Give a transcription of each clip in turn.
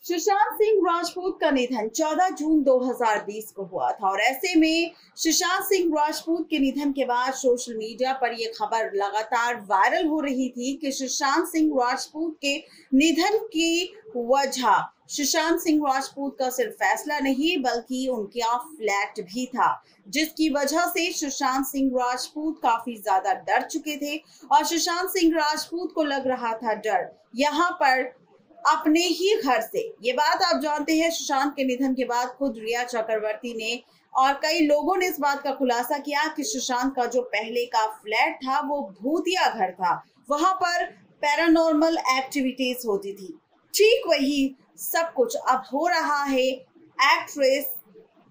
सुशांत सिंह राजपूत का निधन 14 जून 2020 को हुआ था और ऐसे में सुशांत सिंह राजपूत के निधन के बाद सोशल मीडिया पर यह खबर लगातार वायरल हो रही थी कि सुशांत सिंह राजपूत के निधन की वजह सुशांत सिंह राजपूत का सिर्फ फैसला नहीं बल्कि उनका फ्लैट भी था, जिसकी वजह से सुशांत सिंह राजपूत काफी ज्यादा डर चुके थे और सुशांत सिंह राजपूत को लग रहा था डर यहाँ पर अपने ही घर से। ये बात आप जानते हैं, सुशांत के निधन के बाद खुद रिया चक्रवर्ती ने और कई लोगों ने इस बात का खुलासा किया कि सुशांत का जो पहले का फ्लैट था वो भूतिया घर था, वहां पर पैरानॉर्मल एक्टिविटीज होती थी। ठीक वही सब कुछ अब हो रहा है एक्ट्रेस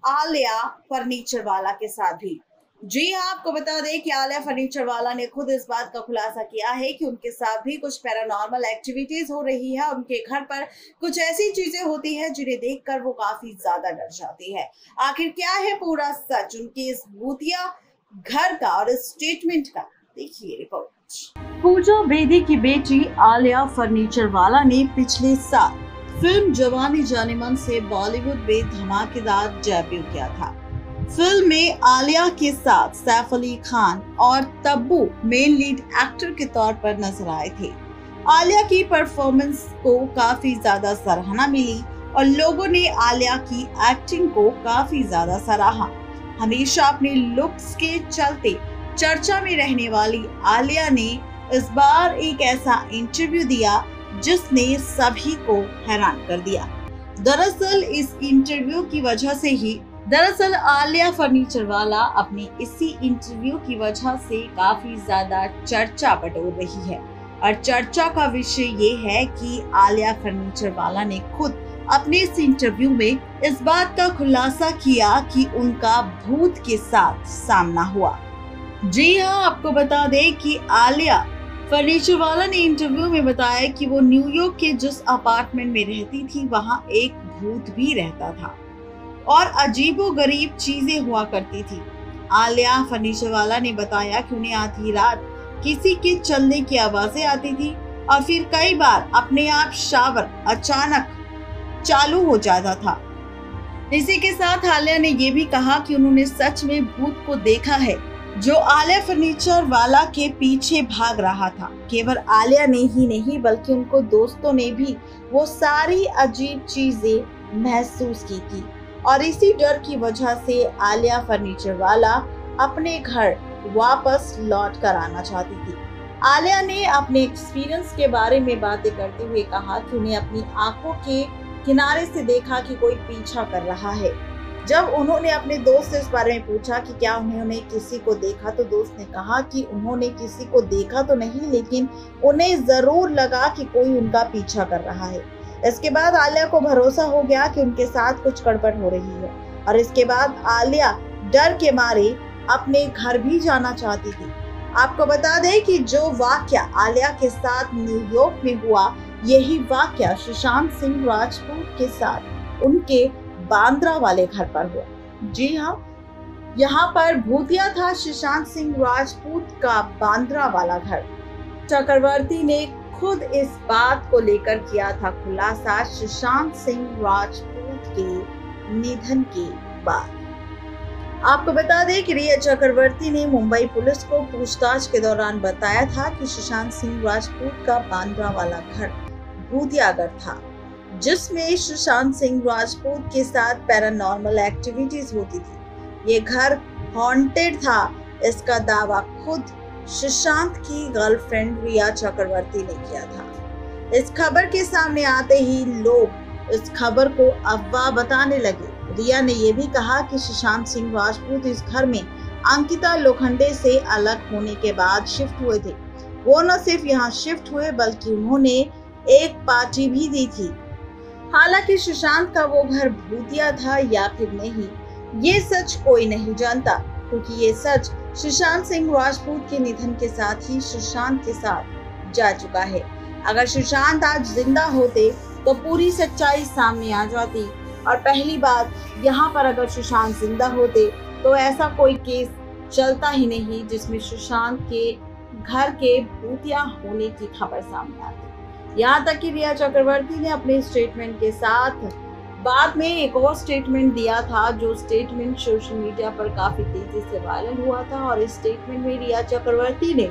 आलिया फर्नीचर वाला के साथ भी। जी हाँ, आपको बता दें कि आलिया फर्नीचर वाला ने खुद इस बात का खुलासा किया है कि उनके साथ भी कुछ पैरानॉर्मल एक्टिविटीज हो रही है। उनके घर पर कुछ ऐसी चीजें होती है जिन्हें देखकर वो काफी ज्यादा डर जाती है। आखिर क्या है पूरा सच उनके इस भूतिया घर का और इस स्टेटमेंट का, देखिए रिपोर्ट। पूजा बेदी की बेटी आलिया फर्नीचर वाला ने पिछले साल फिल्म जवानी जानेमन से बॉलीवुड में धमाकेदार डेब्यू किया था। फिल्म में आलिया के साथ सैफ अली खान और तब्बू मेन लीड एक्टर के तौर पर नजर आए थे। आलिया की परफॉर्मेंस को काफी ज्यादा सराहना मिली और लोगों ने आलिया की एक्टिंग को काफी ज्यादा सराहा। हमेशा अपने लुक्स के चलते चर्चा में रहने वाली आलिया ने इस बार एक ऐसा इंटरव्यू दिया जिसने सभी को हैरान कर दिया। दरअसल आलिया फर्नीचर वाला अपने इसी इंटरव्यू की वजह से काफी ज्यादा चर्चा बटोर रही है और चर्चा का विषय ये है कि आलिया फर्नीचर वाला ने खुद अपने इस इंटरव्यू में इस बात का खुलासा किया कि उनका भूत के साथ सामना हुआ। जी हाँ, आपको बता दें कि आलिया फर्नीचर वाला ने इंटरव्यू में बताया कि वो न्यूयॉर्क के जिस अपार्टमेंट में रहती थी वहाँ एक भूत भी रहता था और अजीबोगरीब चीजें हुआ करती थी। आलिया फर्नीचर वाला ने बताया कि उन्हें आधी रात किसी के चलने की आवाजें आती थी और फिर कई बार अपने आप शावर अचानक चालू हो जाता था। इसी के साथ आलिया ने ये भी कहा कि उन्होंने सच में भूत को देखा है जो आलिया फर्नीचर वाला के पीछे भाग रहा था। केवल आलिया ने ही नहीं बल्कि उनको दोस्तों ने भी वो सारी अजीब चीजें महसूस की थी और इसी डर की वजह से आलिया फर्नीचर वाला अपने घर वापस लौट कर आना चाहती थी। आलिया ने अपने एक्सपीरियंस के बारे में बातें करते हुए कहा कि उन्हें अपनी आंखों के किनारे से देखा कि कोई पीछा कर रहा है। जब उन्होंने अपने दोस्त से इस बारे में पूछा कि क्या उन्होंने किसी को देखा तो दोस्त ने कहा कि उन्होंने किसी को देखा तो नहीं, लेकिन उन्हें जरूर लगा कि कोई उनका पीछा कर रहा है। इसके बाद आलिया को भरोसा हो गया कि उनके साथ कुछ गड़बड़ हो रही है और इसके बाद आलिया डर के मारे अपने घर भी जाना चाहती थी। आपको बता दें कि जो वाकया आलिया के साथ न्यूयॉर्क में हुआ, यही वाकया सुशांत सिंह राजपूत के साथ उनके बांद्रा वाले घर पर हुआ। जी हाँ, यहाँ पर भूतिया था सुशांत सिंह राजपूत का बांद्रा वाला घर। चक्रवर्ती ने खुद इस बात को लेकर किया था खुलासा सुशांत सिंह राजपूत के निधन के बाद। आपको बता दें कि रिया चक्रवर्ती ने मुंबई पुलिस को पूछताछ के दौरान बताया था कि सुशांत सिंह राजपूत का बांद्रा वाला घर भूतिया घर था जिसमें सुशांत सिंह राजपूत के साथ पैरानॉर्मल एक्टिविटीज होती थी। ये घर हॉन्टेड था, इसका दावा खुद सुशांत की गर्लफ्रेंड रिया चक्रवर्ती ने किया था। इस खबर के सामने आते ही लोग इस खबर को अफवाह बताने लगे। रिया ने यह भी कहा कि सुशांत सिंह राजपूत इस घर में अंकिता लोखंडे से अलग होने के बाद शिफ्ट हुए थे। वो न सिर्फ यहाँ शिफ्ट हुए बल्कि उन्होंने एक पार्टी भी दी थी। हालांकि सुशांत का वो घर भूतिया था या फिर नहीं, ये सच कोई नहीं जानता, क्योंकि ये सच सुशांत सिंह राजपूत के निधन के साथ ही सुशांत के साथ जा चुका है। अगर सुशांत आज जिंदा होते तो पूरी सच्चाई सामने आ जाती और पहली बात, यहाँ पर अगर सुशांत जिंदा होते तो ऐसा कोई केस चलता ही नहीं जिसमें सुशांत के घर के भूतिया होने की खबर सामने आती। यहाँ तक कि रिया चक्रवर्ती ने अपने स्टेटमेंट के साथ बाद में एक और स्टेटमेंट दिया था, जो स्टेटमेंट सोशल मीडिया पर काफी तेजी से वायरल हुआ था। और इस स्टेटमेंट में रिया चक्रवर्ती ने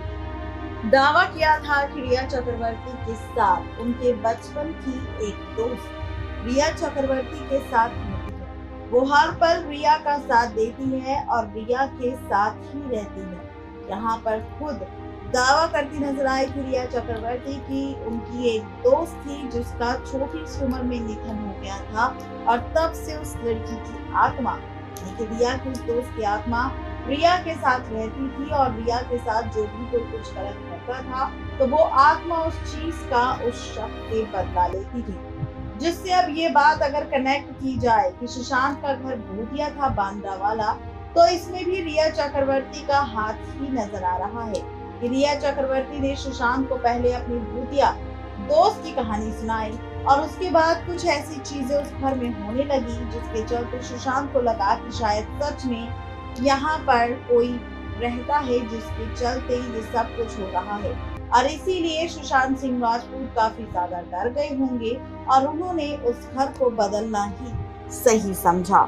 दावा किया था कि रिया चक्रवर्ती के साथ उनके बचपन की एक दोस्त रिया चक्रवर्ती के साथ होती है। वो हर पल रिया का साथ देती है और रिया के साथ ही रहती है। यहाँ पर खुद दावा करती नजर आई थी रिया चक्रवर्ती की उनकी एक दोस्त थी जिसका छोटी सी उम्र में निधन हो गया था, और तब से उस लड़की की आत्मा, लेकिन रिया की उस दोस्त की आत्मा रिया के साथ रहती थी, और रिया के साथ जो भी कोई कुछ गलत करता था तो वो आत्मा उस चीज का उस शख्स से बदला लेती थी। जिससे अब ये बात अगर कनेक्ट की जाए कि सुशांत का घर भूतिया था बांद्रावाला, तो इसमें भी रिया चक्रवर्ती का हाथ ही नजर आ रहा है। कि रिया चक्रवर्ती ने सुशांत को पहले अपनी भूतिया दोस्त की कहानी सुनाई, और उसके बाद कुछ ऐसी चीजें उस घर में होने लगी जिसके चलते सुशांत को लगा कि शायद सच में यहाँ पर कोई रहता है, जिसके चलते ये सब कुछ हो रहा है। और इसीलिए सुशांत सिंह राजपूत काफी ज्यादा डर गए होंगे और उन्होंने उस घर को बदलना ही सही समझा।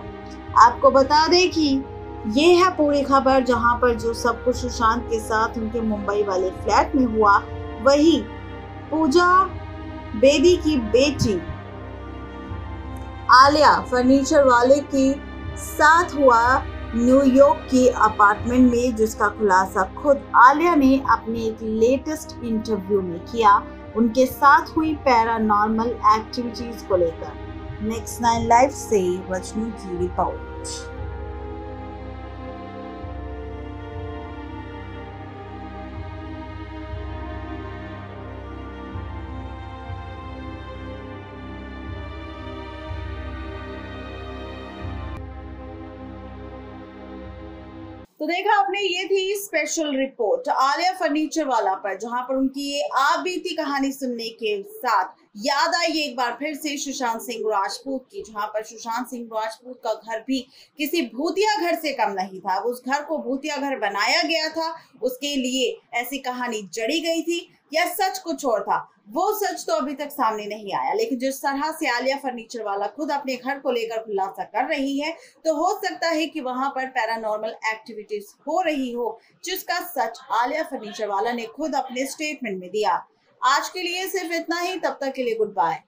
आपको बता दें कि ये है पूरी खबर, जहां पर जो सब कुछ सुशांत के साथ उनके मुंबई वाले फ्लैट में हुआ, वही पूजा बेदी की बेटी आलिया फर्नीचर वाले के साथ हुआ न्यूयॉर्क के अपार्टमेंट में, जिसका खुलासा खुद आलिया ने अपने एक लेटेस्ट इंटरव्यू में किया उनके साथ हुई पैरानॉर्मल एक्टिविटीज को लेकर। नेक्स्ट 9 लाइव से वजनू की रिपोर्ट। तो देखा आपने, ये थी स्पेशल रिपोर्ट आलिया फर्नीचर वाला पर, जहां पर उनकी ये आप बीती कहानी सुनने के साथ याद आई एक बार फिर से सुशांत सिंह राजपूत की, जहां पर सुशांत सिंह राजपूत का घर भी किसी भूतिया घर से कम नहीं था। उस घर को भूतिया घर बनाया गया था, उसके लिए ऐसी कहानी जड़ी गई थी, या सच कुछ और था, वो सच तो अभी तक सामने नहीं आया। लेकिन जिस तरह से आलिया फर्नीचर वाला खुद अपने घर को लेकर खुलासा कर रही है, तो हो सकता है कि वहां पर पैरानॉर्मल एक्टिविटीज हो रही हो, जिसका सच आलिया फर्नीचर वाला ने खुद अपने स्टेटमेंट में दिया। आज के लिए सिर्फ इतना ही, तब तक के लिए गुड बाय।